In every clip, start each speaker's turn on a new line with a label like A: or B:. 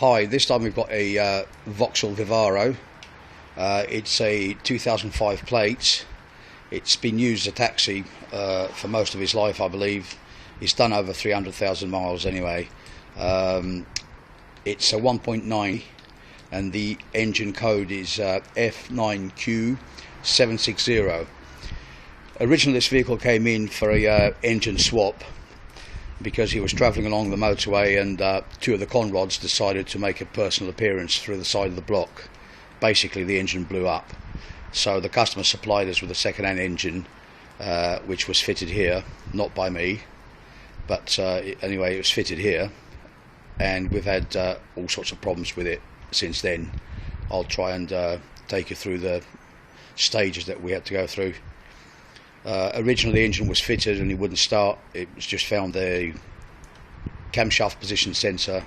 A: Hi, this time we've got a Vauxhall Vivaro. It's a 2005 plate. It's been used as a taxi for most of its life, I believe. It's done over 300,000 miles anyway. It's a 1.9 and the engine code is F9Q760. Originally this vehicle came in for a engine swap because he was travelling along the motorway and two of the conrods decided to make a personal appearance through the side of the block. Basically the engine blew up, so the customer supplied us with a second-hand engine which was fitted here, not by me, but anyway it was fitted here, and we've had all sorts of problems with it since then. I'll try and take you through the stages that we had to go through. Originally the engine was fitted and it wouldn't start. It was just found the camshaft position sensor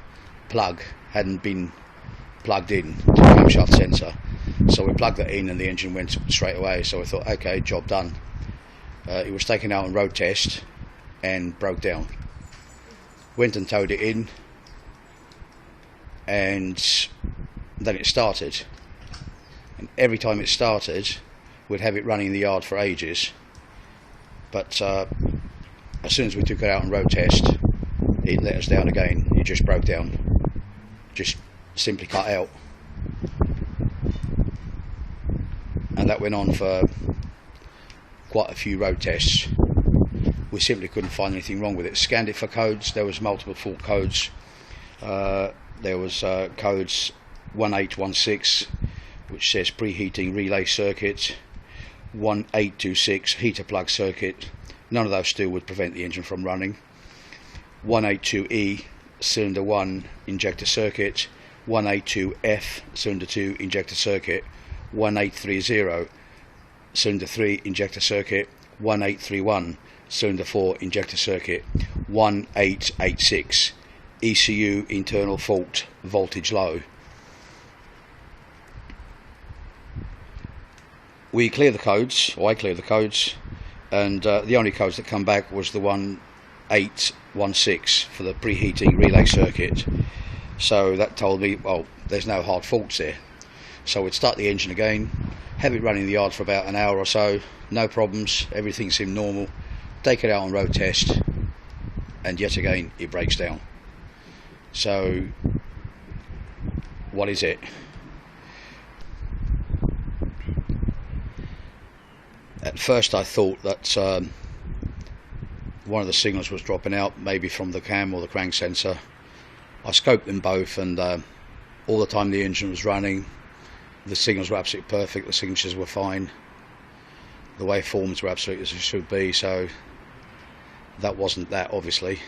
A: plug hadn't been plugged in to the camshaft sensor, so we plugged that in and the engine went straight away. So I thought, okay, job done. It was taken out on road test and broke down. Went and towed it in, and then it started, and every time it started we'd have it running in the yard for ages. But as soon as we took it out on road test, it let us down again. It just broke down, just simply cut out, and that went on for quite a few road tests. We simply couldn't find anything wrong with it. Scanned it for codes. There was multiple fault codes. There was codes 1816, which says preheating relay circuit, 1826 heater plug circuit. None of those still would prevent the engine from running. 182E cylinder 1 injector circuit, 182F cylinder 2 injector circuit, 1830 cylinder 3 injector circuit, 1831 cylinder 4 injector circuit, 1886 ECU internal fault, voltage low. We clear the codes, or I clear the codes, and the only codes that come back was the 1816 for the preheating relay circuit. So that told me, well, there's no hard faults there. So we'd start the engine again, have it running in the yard for about an hour or so, no problems, everything seemed normal. Take it out on road test, and yet again it breaks down. So what is it? At first I thought that one of the signals was dropping out, maybe from the cam or the crank sensor. I scoped them both, and all the time the engine was running, the signals were absolutely perfect, the signatures were fine, the waveforms were absolutely as it should be, so that wasn't that, obviously.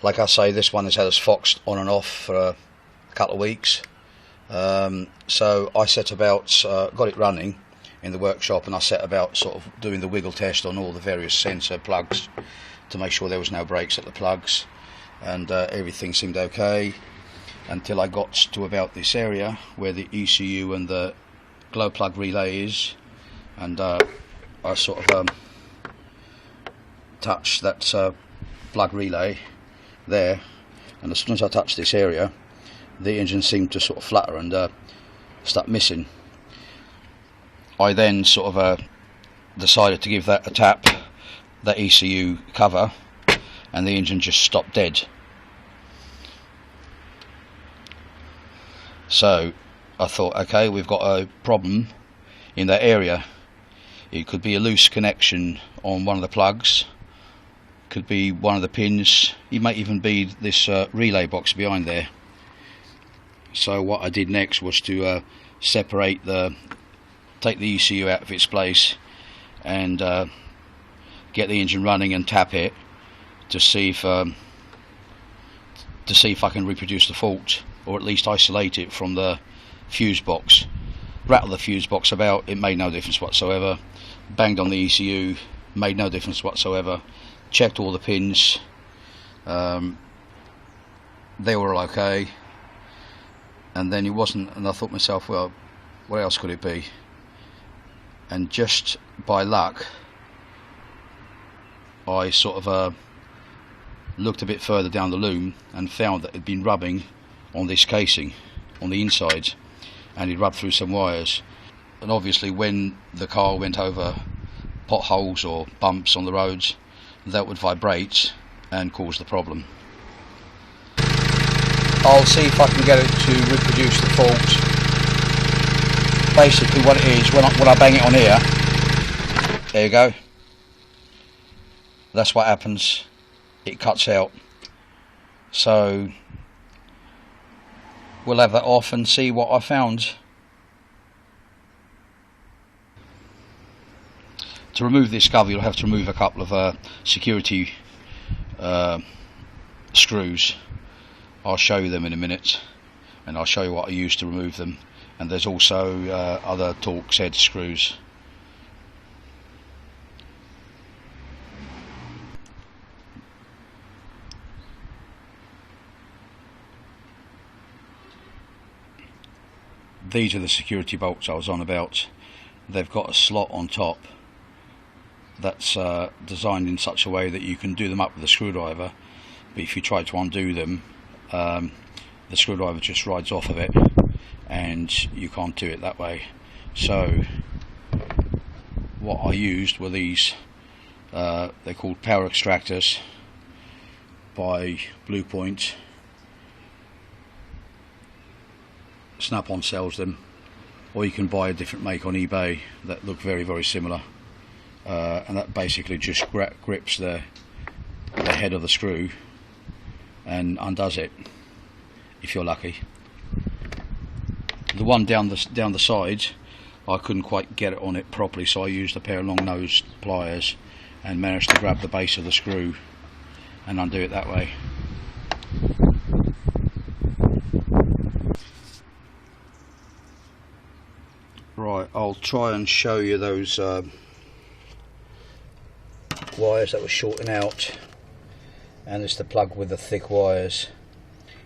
A: Like I say, this one has had us foxed on and off for a couple of weeks. So I set about, got it running in the workshop, and I set about sort of doing the wiggle test on all the various sensor plugs to make sure there was no breaks at the plugs, and everything seemed okay until I got to about this area where the ECU and the glow plug relay is, and I sort of touched that plug relay there, and as soon as I touched this area the engine seemed to sort of flutter and start missing. I then sort of decided to give that a tap, that ECU cover, and the engine just stopped dead. So I thought, okay, we've got a problem in that area. It could be a loose connection on one of the plugs, could be one of the pins, it might even be this relay box behind there. So what I did next was to separate take the ECU out of its place and get the engine running and tap it to see if I can reproduce the fault, or at least isolate it from the fuse box. Rattled the fuse box about, it made no difference whatsoever. Banged on the ECU, made no difference whatsoever. Checked all the pins, they were all okay, and then it wasn't, and I thought to myself, well, what else could it be? And just by luck I sort of looked a bit further down the loom and found that it had been rubbing on this casing on the inside, and it rubbed through some wires, and obviously when the car went over potholes or bumps on the roads, that would vibrate and cause the problem. I'll see if I can get it to reproduce the fault. Basically what it is, when I bang it on here, there you go, that's what happens, it cuts out. So we'll have that off and see what I found. To remove this cover, you'll have to remove a couple of security screws. I'll show you them in a minute, and I'll show you what I used to remove them. And there's also other Torx head screws. These are the security bolts I was on about. They've got a slot on top that's designed in such a way that you can do them up with a screwdriver, but if you try to undo them, the screwdriver just rides off of it and you can't do it that way. So what I used were these, they're called power extractors by Blue Point. Snap-on sells them, or you can buy a different make on eBay that look very, very similar, and that basically just grips the head of the screw and undoes it if you're lucky. The one down the side, I couldn't quite get it on it properly, so I used a pair of long-nosed pliers and managed to grab the base of the screw and undo it that way. Right, I'll try and show you those wires that were shorting out, and it's the plug with the thick wires,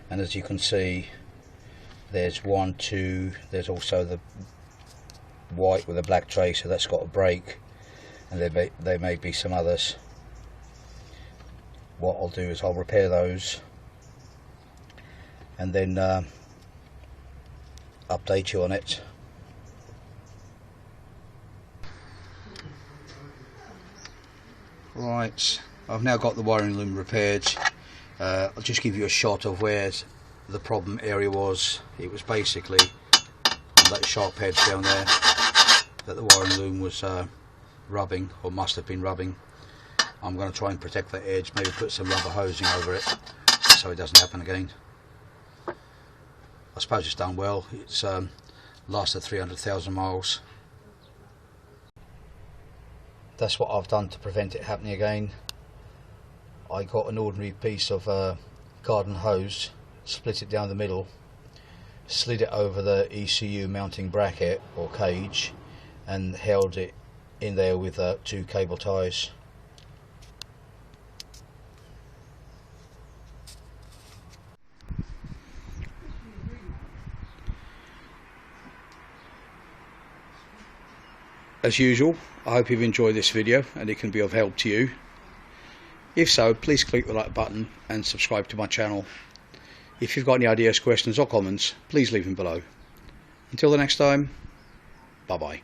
A: and as you can see there's one, two, there's also the white with a black tracer that's got a break, and there may be some others. What I'll do is I'll repair those and then update you on it. Right, I've now got the wiring loom repaired. I'll just give you a shot of where the problem area was. It was basically on that sharp edge down there that the wiring loom was rubbing, or must have been rubbing. I'm going to try and protect that edge, maybe put some rubber hosing over it so it doesn't happen again. I suppose it's done well. It's lasted 300,000 miles. That's what I've done to prevent it happening again. I got an ordinary piece of garden hose, split it down the middle, slid it over the ECU mounting bracket or cage, and held it in there with 2 cable ties. As usual, I hope you've enjoyed this video and it can be of help to you. If so, please click the like button and subscribe to my channel. If you've got any ideas, questions or comments, please leave them below. Until the next time, bye bye.